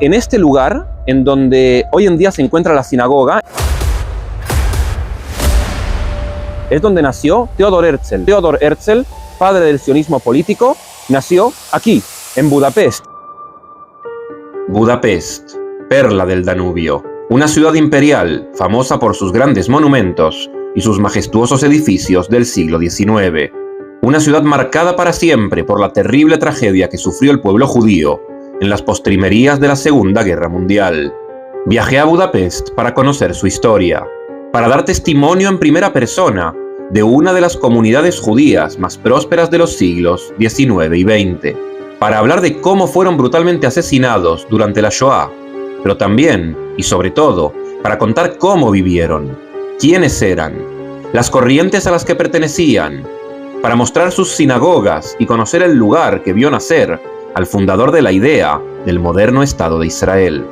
en este lugar, en donde hoy en día se encuentra la sinagoga, es donde nació Theodor Herzl. Theodor Herzl, padre del sionismo político, nació aquí, en Budapest. Budapest, perla del Danubio, una ciudad imperial famosa por sus grandes monumentos y sus majestuosos edificios del siglo XIX. Una ciudad marcada para siempre por la terrible tragedia que sufrió el pueblo judío en las postrimerías de la Segunda Guerra Mundial. Viajé a Budapest para conocer su historia, para dar testimonio en primera persona de una de las comunidades judías más prósperas de los siglos XIX y XX, para hablar de cómo fueron brutalmente asesinados durante la Shoah, pero también, y sobre todo, para contar cómo vivieron, quiénes eran, las corrientes a las que pertenecían, para mostrar sus sinagogas y conocer el lugar que vio nacer al fundador de la idea del moderno Estado de Israel.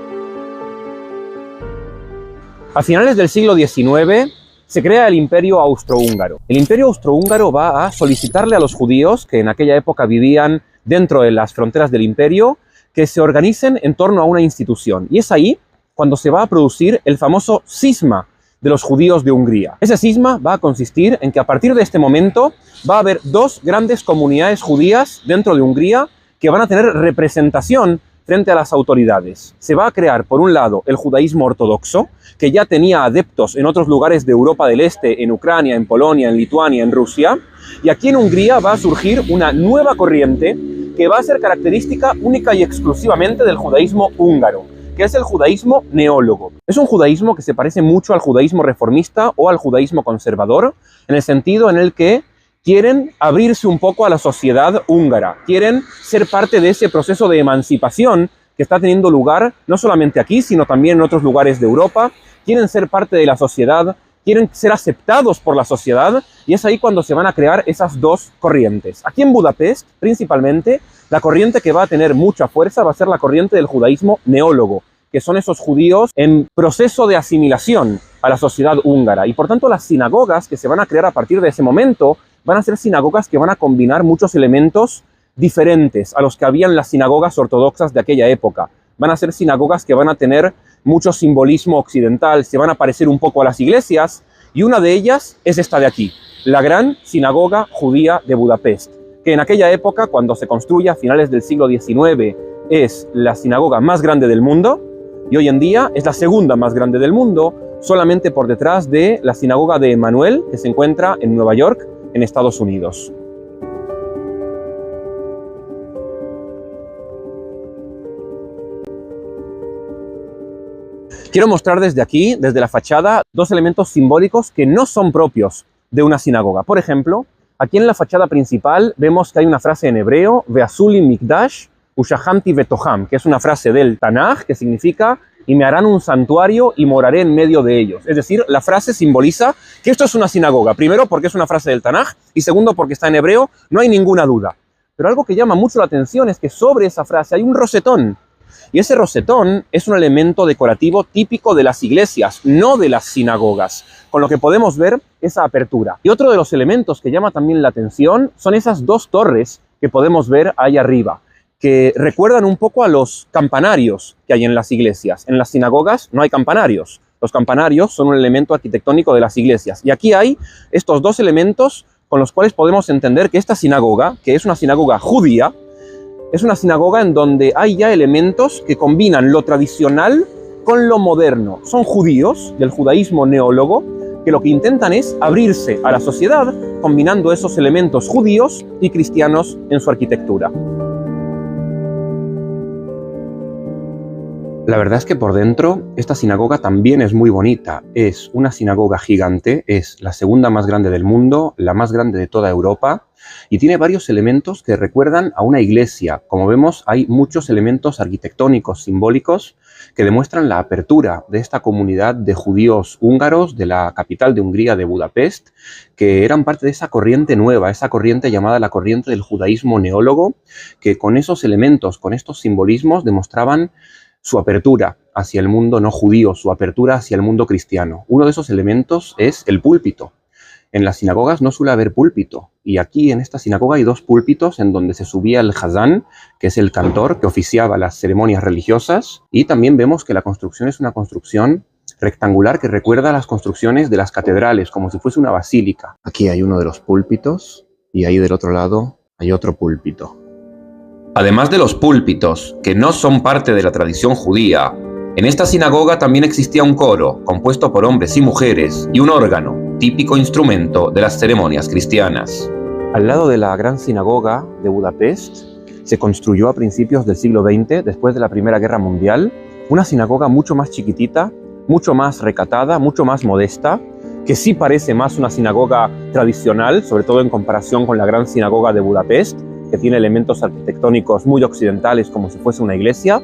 A finales del siglo XIX se crea el Imperio Austrohúngaro. El Imperio Austrohúngaro va a solicitarle a los judíos que en aquella época vivían dentro de las fronteras del imperio que se organicen en torno a una institución. Y es ahí cuando se va a producir el famoso cisma de los judíos de Hungría. Ese cisma va a consistir en que a partir de este momento va a haber dos grandes comunidades judías dentro de Hungría que van a tener representación frente a las autoridades. Se va a crear, por un lado, el judaísmo ortodoxo, que ya tenía adeptos en otros lugares de Europa del Este, en Ucrania, en Polonia, en Lituania, en Rusia, y aquí en Hungría va a surgir una nueva corriente que va a ser característica única y exclusivamente del judaísmo húngaro, que es el judaísmo neólogo. Es un judaísmo que se parece mucho al judaísmo reformista o al judaísmo conservador, en el sentido en el que quieren abrirse un poco a la sociedad húngara, quieren ser parte de ese proceso de emancipación que está teniendo lugar no solamente aquí, sino también en otros lugares de Europa, quieren ser parte de la sociedad, quieren ser aceptados por la sociedad, y es ahí cuando se van a crear esas dos corrientes. Aquí en Budapest, principalmente, la corriente que va a tener mucha fuerza va a ser la corriente del judaísmo neólogo, que son esos judíos en proceso de asimilación a la sociedad húngara. Y por tanto las sinagogas que se van a crear a partir de ese momento van a ser sinagogas que van a combinar muchos elementos diferentes a los que habían las sinagogas ortodoxas de aquella época. Van a ser sinagogas que van a tener mucho simbolismo occidental, se van a parecer un poco a las iglesias, y una de ellas es esta de aquí, la gran sinagoga judía de Budapest, que en aquella época, cuando se construye a finales del siglo XIX, es la sinagoga más grande del mundo, y hoy en día es la segunda más grande del mundo, solamente por detrás de la sinagoga de Emanuel, que se encuentra en Nueva York, en Estados Unidos. Quiero mostrar desde aquí, desde la fachada, dos elementos simbólicos que no son propios de una sinagoga. Por ejemplo, aquí en la fachada principal vemos que hay una frase en hebreo, Ve'asuli mikdash ushahamti betoham, que es una frase del Tanaj, que significa y me harán un santuario y moraré en medio de ellos. Es decir, la frase simboliza que esto es una sinagoga. Primero, porque es una frase del Tanaj, y segundo, porque está en hebreo, no hay ninguna duda. Pero algo que llama mucho la atención es que sobre esa frase hay un rosetón. Y ese rosetón es un elemento decorativo típico de las iglesias, no de las sinagogas, con lo que podemos ver esa apertura. Y otro de los elementos que llama también la atención son esas dos torres que podemos ver ahí arriba, que recuerdan un poco a los campanarios que hay en las iglesias. En las sinagogas no hay campanarios. Los campanarios son un elemento arquitectónico de las iglesias. Y aquí hay estos dos elementos con los cuales podemos entender que esta sinagoga, que es una sinagoga judía, es una sinagoga en donde hay ya elementos que combinan lo tradicional con lo moderno. Son judíos del judaísmo neólogo que lo que intentan es abrirse a la sociedad combinando esos elementos judíos y cristianos en su arquitectura. La verdad es que por dentro esta sinagoga también es muy bonita. Es una sinagoga gigante, es la segunda más grande del mundo, la más grande de toda Europa, y tiene varios elementos que recuerdan a una iglesia. Como vemos, hay muchos elementos arquitectónicos, simbólicos, que demuestran la apertura de esta comunidad de judíos húngaros de la capital de Hungría, de Budapest, que eran parte de esa corriente nueva, esa corriente llamada la corriente del judaísmo neólogo, que con esos elementos, con estos simbolismos, demostraban su apertura hacia el mundo no judío, su apertura hacia el mundo cristiano. Uno de esos elementos es el púlpito. en las sinagogas no suele haber púlpito. Y aquí en esta sinagoga hay dos púlpitos en donde se subía el hazán, que es el cantor que oficiaba las ceremonias religiosas. Y también vemos que la construcción es una construcción rectangular que recuerda a las construcciones de las catedrales, como si fuese una basílica. Aquí hay uno de los púlpitos y ahí del otro lado hay otro púlpito. Además de los púlpitos, que no son parte de la tradición judía, en esta sinagoga también existía un coro, compuesto por hombres y mujeres, y un órgano, típico instrumento de las ceremonias cristianas. Al lado de la gran sinagoga de Budapest, se construyó a principios del siglo XX, después de la Primera Guerra Mundial, una sinagoga mucho más chiquitita, mucho más recatada, mucho más modesta, que sí parece más una sinagoga tradicional, sobre todo en comparación con la gran sinagoga de Budapest, que tiene elementos arquitectónicos muy occidentales como si fuese una iglesia.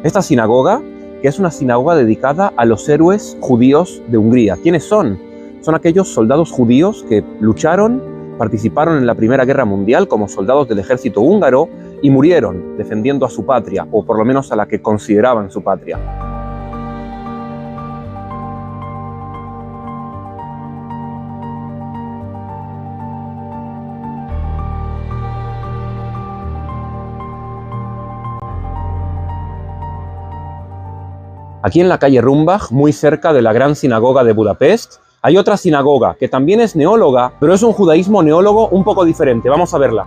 Esta sinagoga, que es una sinagoga dedicada a los héroes judíos de Hungría. ¿Quiénes son? Son aquellos soldados judíos que lucharon, participaron en la Primera Guerra Mundial como soldados del ejército húngaro y murieron defendiendo a su patria, o por lo menos a la que consideraban su patria. Aquí en la calle Rumbach, muy cerca de la gran sinagoga de Budapest, hay otra sinagoga que también es neóloga, pero es un judaísmo neólogo un poco diferente. Vamos a verla.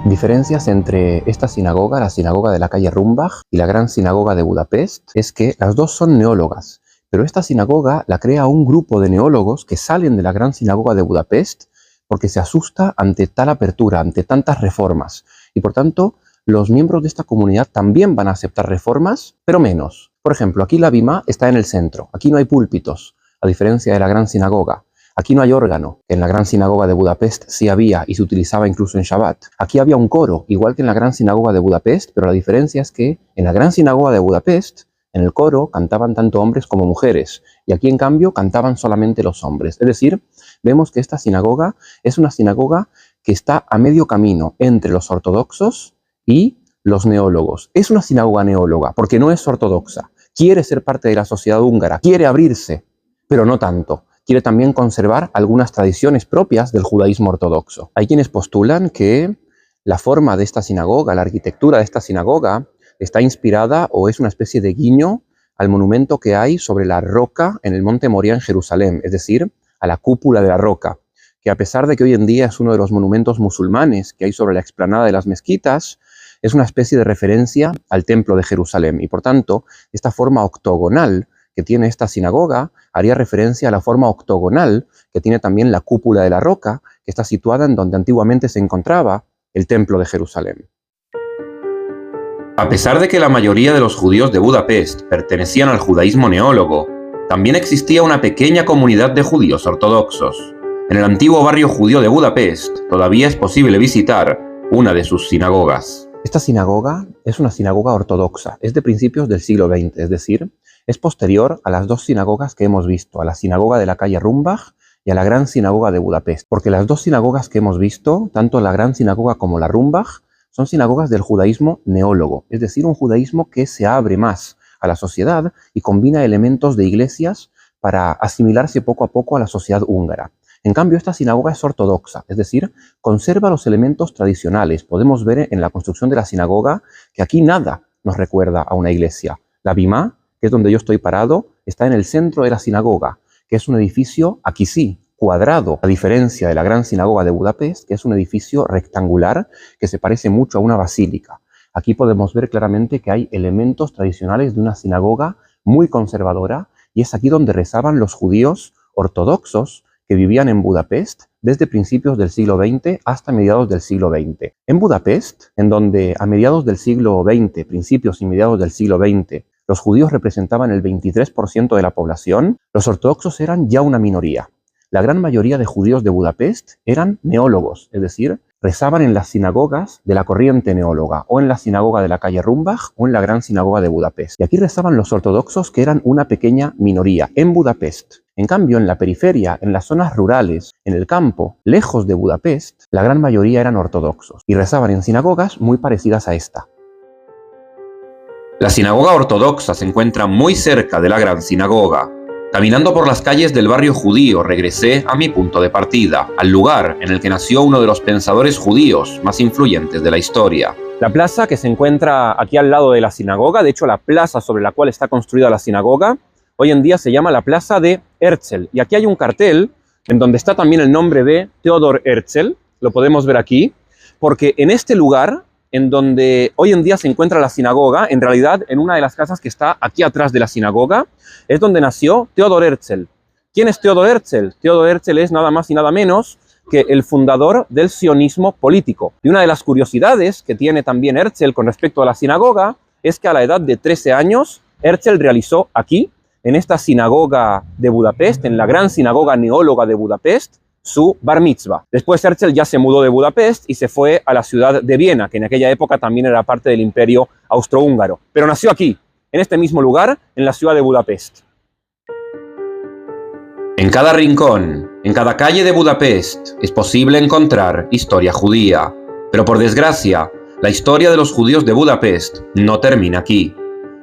Diferencias entre esta sinagoga, la sinagoga de la calle Rumbach, y la gran sinagoga de Budapest, es que las dos son neólogas. Pero esta sinagoga la crea un grupo de neólogos que salen de la gran sinagoga de Budapest porque se asusta ante tal apertura, ante tantas reformas. Y por tanto, los miembros de esta comunidad también van a aceptar reformas, pero menos. Por ejemplo, aquí la bimá está en el centro. Aquí no hay púlpitos, a diferencia de la gran sinagoga. Aquí no hay órgano, que en la gran sinagoga de Budapest sí había y se utilizaba incluso en Shabbat. Aquí había un coro, igual que en la gran sinagoga de Budapest, pero la diferencia es que en la gran sinagoga de Budapest, en el coro cantaban tanto hombres como mujeres, y aquí en cambio cantaban solamente los hombres. Es decir, vemos que esta sinagoga es una sinagoga que está a medio camino entre los ortodoxos y los neólogos. Es una sinagoga neóloga porque no es ortodoxa. Quiere ser parte de la sociedad húngara, quiere abrirse, pero no tanto. Quiere también conservar algunas tradiciones propias del judaísmo ortodoxo. Hay quienes postulan que la forma de esta sinagoga, la arquitectura de esta sinagoga, está inspirada o es una especie de guiño al monumento que hay sobre la roca en el Monte Moria en Jerusalén, es decir, a la cúpula de la roca, que a pesar de que hoy en día es uno de los monumentos musulmanes que hay sobre la explanada de las mezquitas, es una especie de referencia al templo de Jerusalén. Y por tanto, esta forma octogonal que tiene esta sinagoga haría referencia a la forma octogonal que tiene también la cúpula de la roca, que está situada en donde antiguamente se encontraba el templo de Jerusalén. A pesar de que la mayoría de los judíos de Budapest pertenecían al judaísmo neólogo, también existía una pequeña comunidad de judíos ortodoxos. En el antiguo barrio judío de Budapest todavía es posible visitar una de sus sinagogas. Esta sinagoga es una sinagoga ortodoxa, es de principios del siglo XX, es decir, es posterior a las dos sinagogas que hemos visto, a la sinagoga de la calle Rumbach y a la gran sinagoga de Budapest, porque las dos sinagogas que hemos visto, tanto la gran sinagoga como la Rumbach, son sinagogas del judaísmo neólogo, es decir, un judaísmo que se abre más a la sociedad y combina elementos de iglesias para asimilarse poco a poco a la sociedad húngara. En cambio, esta sinagoga es ortodoxa, es decir, conserva los elementos tradicionales. Podemos ver en la construcción de la sinagoga que aquí nada nos recuerda a una iglesia. La bimá, que es donde yo estoy parado, está en el centro de la sinagoga, que es un edificio, aquí sí, cuadrado, a diferencia de la gran sinagoga de Budapest, que es un edificio rectangular que se parece mucho a una basílica. Aquí podemos ver claramente que hay elementos tradicionales de una sinagoga muy conservadora, y es aquí donde rezaban los judíos ortodoxos que vivían en Budapest desde principios del siglo XX hasta mediados del siglo XX. En Budapest, en donde a mediados del siglo XX, principios y mediados del siglo XX, los judíos representaban el 23% de la población, los ortodoxos eran ya una minoría. La gran mayoría de judíos de Budapest eran neólogos, es decir, rezaban en las sinagogas de la corriente neóloga, o en la sinagoga de la calle Rumbach, o en la gran sinagoga de Budapest. Y aquí rezaban los ortodoxos, que eran una pequeña minoría, en Budapest. En cambio, en la periferia, en las zonas rurales, en el campo, lejos de Budapest, la gran mayoría eran ortodoxos, y rezaban en sinagogas muy parecidas a esta. La sinagoga ortodoxa se encuentra muy cerca de la gran sinagoga. Caminando por las calles del barrio judío regresé a mi punto de partida, al lugar en el que nació uno de los pensadores judíos más influyentes de la historia. La plaza que se encuentra aquí al lado de la sinagoga, de hecho la plaza sobre la cual está construida la sinagoga, hoy en día se llama la Plaza de Herzl. Y aquí hay un cartel en donde está también el nombre de Theodor Herzl, lo podemos ver aquí, porque en este lugar, en donde hoy en día se encuentra la sinagoga, en realidad en una de las casas que está aquí atrás de la sinagoga, es donde nació Theodor Herzl. ¿Quién es Theodor Herzl? Theodor Herzl es nada más y nada menos que el fundador del sionismo político. Y una de las curiosidades que tiene también Herzl con respecto a la sinagoga es que a la edad de 13 años, Herzl realizó aquí, en esta sinagoga de Budapest, en la gran sinagoga neóloga de Budapest, su bar mitzvah. Después Herzl ya se mudó de Budapest y se fue a la ciudad de Viena, que en aquella época también era parte del Imperio Austrohúngaro. Pero nació aquí, en este mismo lugar, en la ciudad de Budapest. En cada rincón, en cada calle de Budapest, es posible encontrar historia judía. Pero por desgracia, la historia de los judíos de Budapest no termina aquí.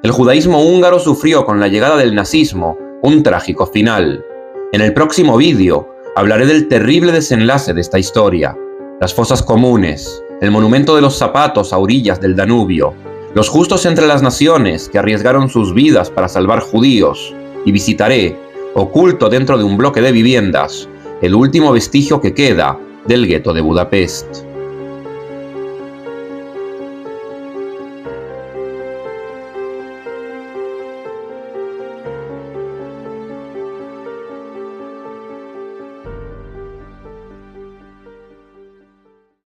El judaísmo húngaro sufrió con la llegada del nazismo un trágico final. En el próximo vídeo hablaré del terrible desenlace de esta historia, las fosas comunes, el monumento de los zapatos a orillas del Danubio, los justos entre las naciones que arriesgaron sus vidas para salvar judíos, y visitaré, oculto dentro de un bloque de viviendas, el último vestigio que queda del gueto de Budapest.